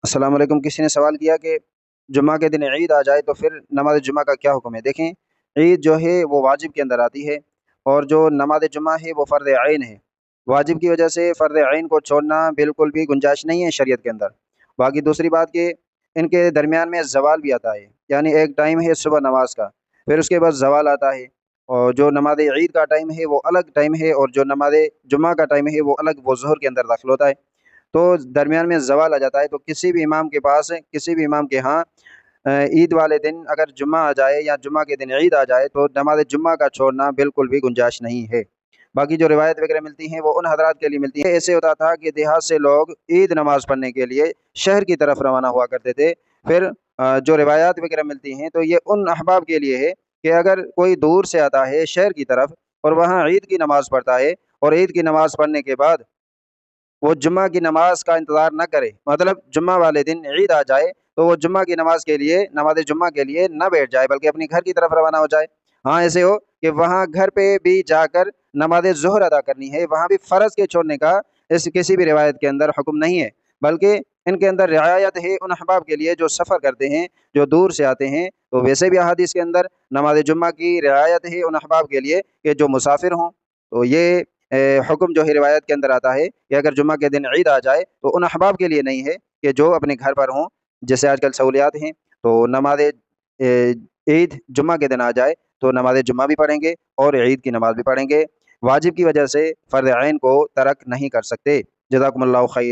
अस्सलाम वालेकुम। किसी ने सवाल किया कि जुम्मा के दिन ईद आ जाए तो फिर नमाज जुम्मा का क्या हुक्म है। देखें, ईद जो है वो वाजिब के अंदर आती है, और जो नमाज जुम्मा है वो फ़र्ज़ ऐन है। वाजिब की वजह से फ़र्ज़ ऐन को छोड़ना बिल्कुल भी गुंजाइश नहीं है शरीयत के अंदर। बाकी दूसरी बात कि इनके दरमियान में ज़वाल भी आता है, यानी एक टाइम है सुबह नमाज का, फिर उसके बाद ज़वाल आता है। और जो नमाज ईद का टाइम है वो अलग टाइम है, और जो नमाज जुम्मा का टाइम है वो अलग, वो ज़ोहर के अंदर दाखिल होता है। तो दरमियान में ज़वाल आ जाता है। तो किसी भी इमाम के पास, किसी भी इमाम के यहाँ ईद वाले दिन अगर जुम्मा आ जाए या जुम्मा के दिन ईद आ जाए तो नमाज जुम्मा का छोड़ना बिल्कुल भी गुंजाइश नहीं है। बाकी जो रिवायत वगैरह मिलती हैं वो उन हजरात के लिए मिलती हैं। ऐसे होता था कि देहात से लोग ईद नमाज़ पढ़ने के लिए शहर की तरफ रवाना हुआ करते थे। फिर जो रिवायात वगैरह मिलती हैं तो ये उन अहबाब के लिए है कि अगर कोई दूर से आता है शहर की तरफ और वहाँ ईद की नमाज़ पढ़ता है, और ईद की नमाज़ पढ़ने के बाद वो जुम्मा की नमाज़ का इंतज़ार ना करे, मतलब जुम्मा वाले दिन ईद आ जाए तो वो जुम्मा की नमाज़ के लिए, नमाज़ जुम्मा के लिए ना बैठ जाए, बल्कि अपनी घर की तरफ रवाना हो जाए। हाँ, ऐसे हो कि वहाँ घर पे भी जाकर नमाज़ ज़ोहर अदा करनी है, वहाँ भी फ़र्ज़ के छोड़ने का इस किसी भी रिवायत के अंदर हुक्म नहीं है, बल्कि इनके अंदर रियायत है उन अहबाब के लिए जो सफ़र करते हैं, जो दूर से आते हैं। तो वैसे भी अहादीस के अंदर नमाज़ जुम्मा की रियायत है उन अहबाब के लिए कि जो मुसाफ़िर हों। तो ये हुक्म जो है रिवायत के अंदर आता है कि अगर जुम्मा के दिन ईद आ जाए तो उन अहबाब के लिए नहीं है कि जो अपने घर पर हों। जैसे आजकल सहूलियात हैं, तो नमाज ईद जुम्मा के दिन आ जाए तो नमाज जुम्मा भी पढ़ेंगे और ईद की नमाज भी पढ़ेंगे। वाजिब की वजह से फ़र्ज़ ऐन को तर्क नहीं कर सकते। जज़ाकुमुल्लाहु खैर।